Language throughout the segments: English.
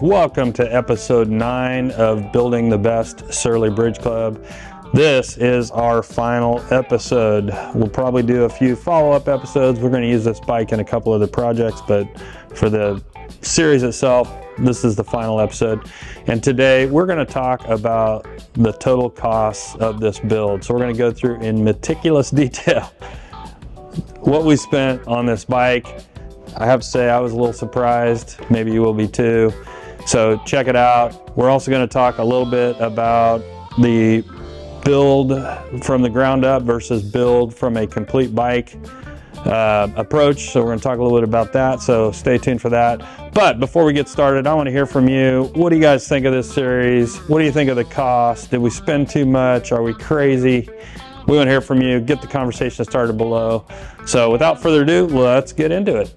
welcome to episode 9 of Building the Best Surly Bridge Club. This is our final episode. We'll probably do a few follow-up episodes. We're going to use this bike in a couple of the projects, but for the series itself, this is the final episode. And today we're going to talk about the total costs of this build. So we're going to go through in meticulous detail what we spent on this bike. I have to say I was a little surprised. Maybe you will be too. So check it out. We're also going to talk a little bit about the build from the ground up versus build from a complete bike approach. So we're going to talk a little bit about that. So stay tuned for that. But before we get started, I want to hear from you. What do you guys think of this series? What do you think of the cost? Did we spend too much? Are we crazy? We want to hear from you. Get the conversation started below. So without further ado, let's get into it.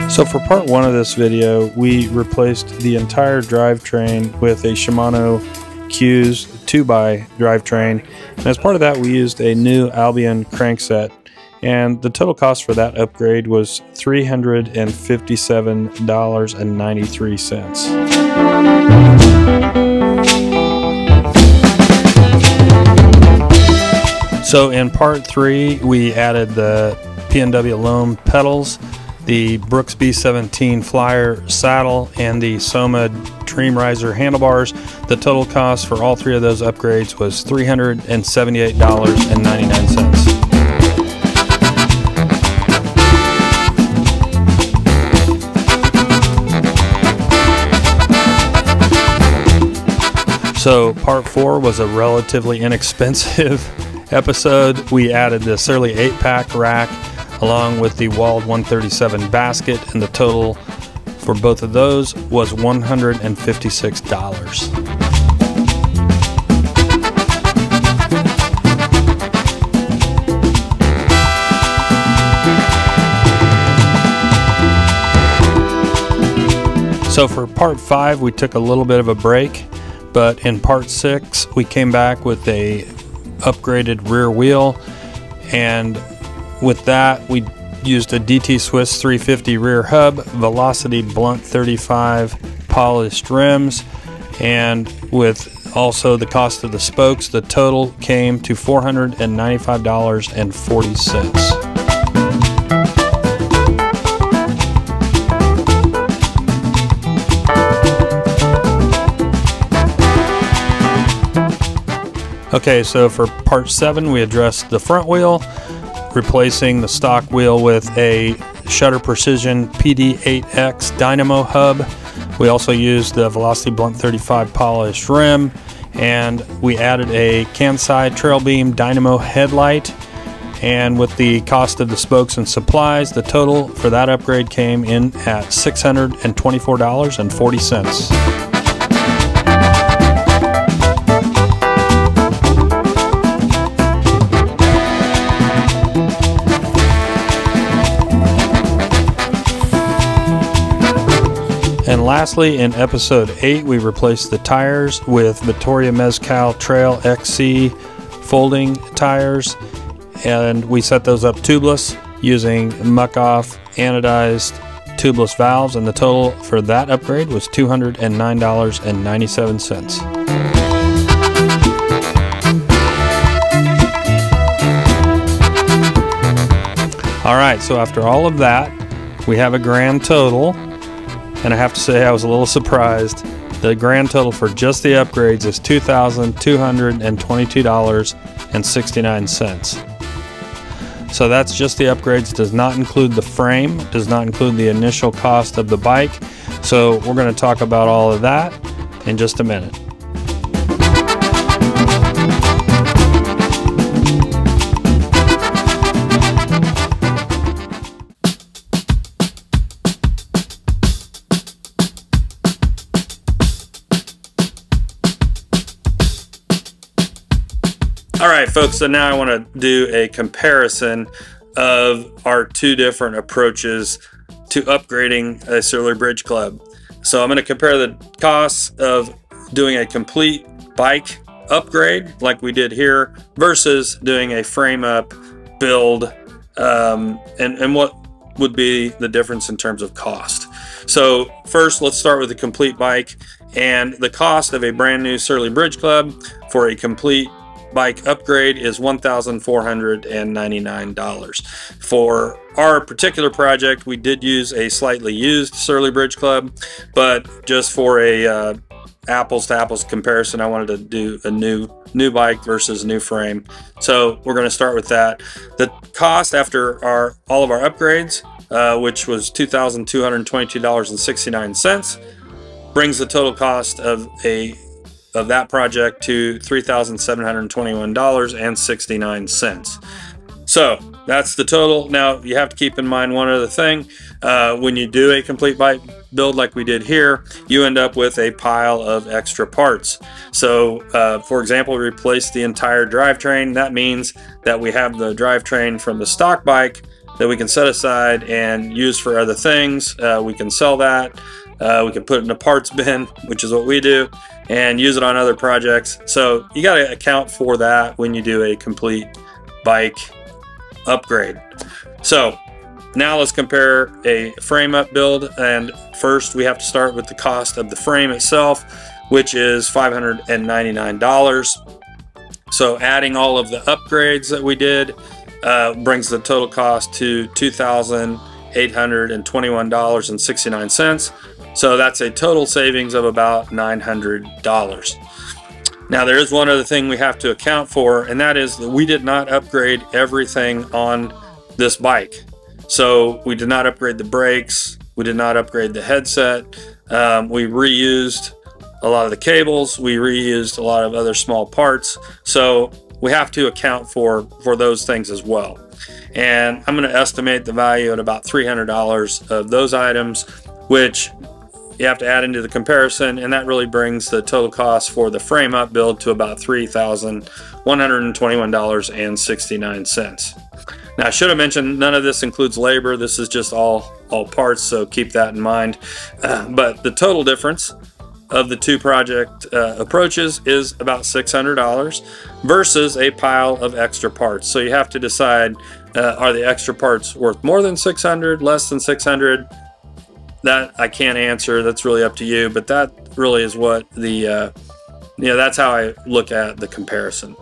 So for part 1 of this video, we replaced the entire drivetrain with a Shimano Q's 2x drivetrain. And as part of that, we used a new Albion crankset. And the total cost for that upgrade was $357.93. So in part 3, we added the P&W Loam pedals, the Brooks B17 Flyer saddle, and the Soma Dream Riser handlebars. The total cost for all 3 of those upgrades was $378.99. So part 4 was a relatively inexpensive episode. We added the Surly 8-pack rack along with the Walled 137 basket, and the total for both of those was $156. So for part 5, we took a little bit of a break, but in part 6, we came back with a upgraded rear wheel, and with that, we used a DT Swiss 350 rear hub, Velocity Blunt 35 polished rims, and with also the cost of the spokes, the total came to $495.40. Okay, so for part 7, we addressed the front wheel, replacing the stock wheel with a Shutter Precision PD8X Dynamo hub. We also used the Velocity Blunt 35 polished rim, and we added a Kansai Trail Beam Dynamo headlight. And with the cost of the spokes and supplies, the total for that upgrade came in at $624.40. And lastly, in episode 8, we replaced the tires with Vittoria Mezcal Trail XC folding tires, and we set those up tubeless using muck-off anodized tubeless valves, and the total for that upgrade was $209.97. All right, so after all of that, we have a grand total. And I have to say I was a little surprised. The grand total for just the upgrades is $2,222.69. So that's just the upgrades, does not include the frame, does not include the initial cost of the bike. So we're going to talk about all of that in just a minute. All right, folks, so now I want to do a comparison of our 2 different approaches to upgrading a Surly Bridge Club. So I'm going to compare the costs of doing a complete bike upgrade like we did here versus doing a frame up build, and what would be the difference in terms of cost. So first, let's start with the complete bike, and the cost of a brand new Surly Bridge Club for a complete bike upgrade is $1,499. For our particular project, we did use a slightly used Surly Bridge Club, but just for a apples to apples comparison, I wanted to do a new bike versus new frame. So we're going to start with that. The cost after all of our upgrades, which was $2,222.69, brings the total cost of that project to $3,721.69. So that's the total. Now you have to keep in mind one other thing. When you do a complete bike build like we did here, you end up with a pile of extra parts. So for example, replace the entire drivetrain. That means that we have the drivetrain from the stock bike that we can set aside and use for other things. We can sell that. We can put it in a parts bin, which is what we do, and use it on other projects. So you got to account for that when you do a complete bike upgrade. So now let's compare a frame up build, and first we have to start with the cost of the frame itself, which is $599. So adding all of the upgrades that we did brings the total cost to $2,821.69. So that's a total savings of about $900. Now there is one other thing we have to account for, and that is that we did not upgrade everything on this bike. So we did not upgrade the brakes, we did not upgrade the headset, we reused a lot of the cables, we reused a lot of other small parts. So we have to account for those things as well. And I'm going to estimate the value at about $300 of those items, which you have to add into the comparison, and that really brings the total cost for the frame up build to about $3,121.69. Now I should have mentioned none of this includes labor. This is just all parts, so keep that in mind. But the total difference of the two project approaches is about $600 versus a pile of extra parts. So you have to decide, are the extra parts worth more than $600, less than $600? That I can't answer. That's really up to you, but that really is what the that's how I look at the comparison.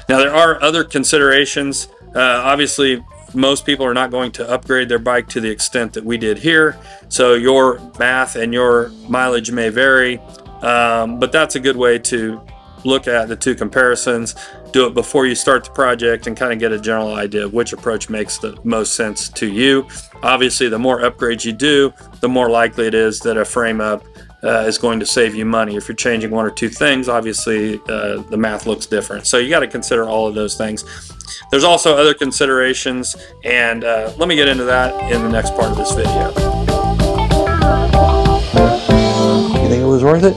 Now there are other considerations. Obviously most people are not going to upgrade their bike to the extent that we did here, so your math and your mileage may vary, but that's a good way to look at the two comparisons. Do it before you start the project and kind of get a general idea of which approach makes the most sense to you. Obviously, the more upgrades you do, the more likely it is that a frame up is going to save you money. If you're changing one or two things, obviously the math looks different. So you got to consider all of those things. There's also other considerations, and let me get into that in the next part of this video. You think it was worth it?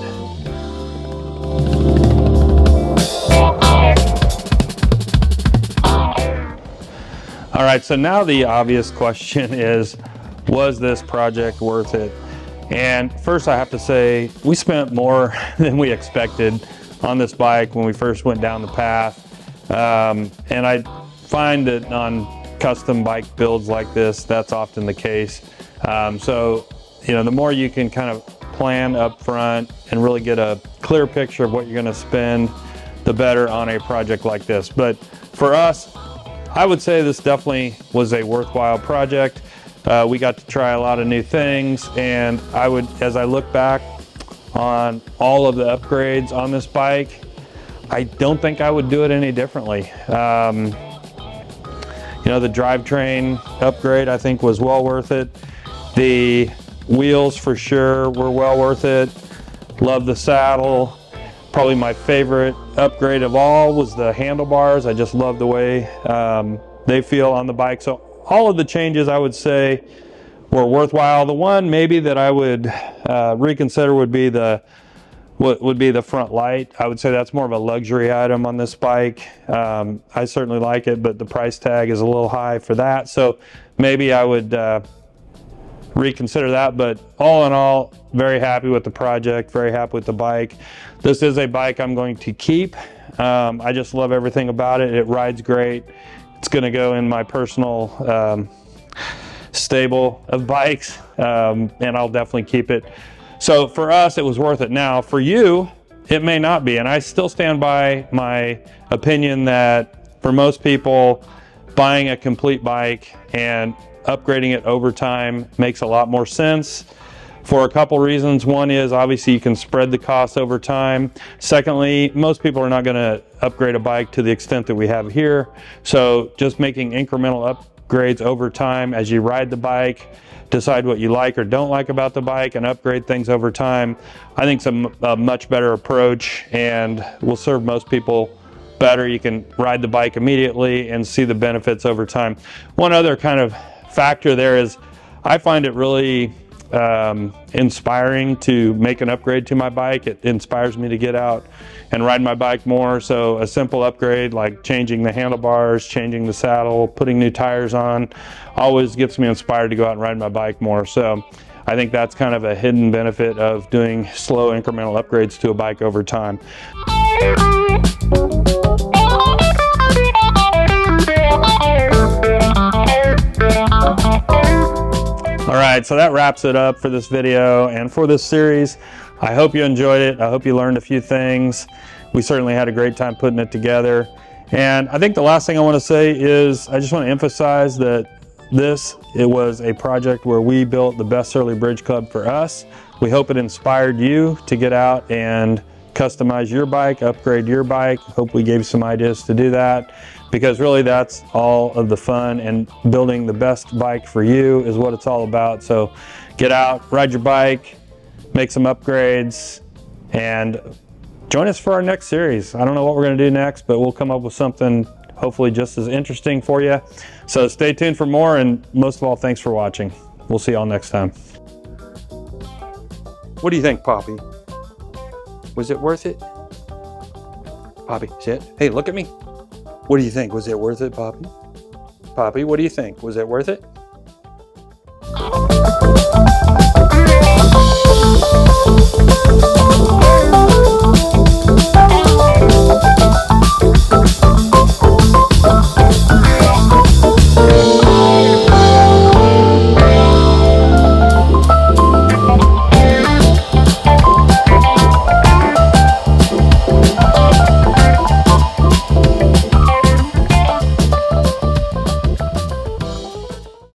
All right, so now the obvious question is, was this project worth it? And first I have to say, we spent more than we expected on this bike when we first went down the path. And I find that on custom bike builds like this, that's often the case. So, the more you can kind of plan up front and really get a clear picture of what you're gonna spend, the better on a project like this. But for us, I would say this definitely was a worthwhile project. We got to try a lot of new things, and as I look back on all of the upgrades on this bike, I don't think I would do it any differently. The drivetrain upgrade I think was well worth it. The wheels for sure were well worth it. Love the saddle. Probably my favorite upgrade of all was the handlebars. I just love the way they feel on the bike. So all of the changes I would say were worthwhile. The one maybe that I would reconsider would be the front light. I would say that's more of a luxury item on this bike. I certainly like it, but the price tag is a little high for that. So maybe I would reconsider that. But all in all, very happy with the project, very happy with the bike. This is a bike I'm going to keep. I just love everything about it. It rides great. It's going to go in my personal stable of bikes, and I'll definitely keep it. So for us, it was worth it. Now for you, it may not be, and I still stand by my opinion that for most people, buying a complete bike and upgrading it over time makes a lot more sense for a couple reasons. One is obviously you can spread the costs over time. Secondly, most people are not going to upgrade a bike to the extent that we have here. So just making incremental upgrades over time as you ride the bike, decide what you like or don't like about the bike and upgrade things over time, I think is a much better approach and will serve most people better. You can ride the bike immediately and see the benefits over time. One other kind of factor there is I find it really inspiring to make an upgrade to my bike. It inspires me to get out and ride my bike more. So a simple upgrade like changing the handlebars, changing the saddle, putting new tires on, always gets me inspired to go out and ride my bike more. So I think that's kind of a hidden benefit of doing slow incremental upgrades to a bike over time. All right, so that wraps it up for this video and for this series. I hope you enjoyed it. I hope you learned a few things. We certainly had a great time putting it together. And I think the last thing I want to say is I just want to emphasize that it was a project where we built the best Surly Bridge Club for us. We hope it inspired you to get out and customize your bike, upgrade your bike. Hope we gave you some ideas to do that, because really that's all of the fun, and building the best bike for you is what it's all about. So get out, ride your bike, make some upgrades, and join us for our next series. I don't know what we're going to do next, but we'll come up with something hopefully just as interesting for you. So stay tuned for more, and most of all, thanks for watching. We'll see y'all next time. What do you think, Poppy? Was it worth it? Poppy, sit. Hey, look at me. What do you think? Was it worth it, Poppy? Poppy, what do you think? Was it worth it?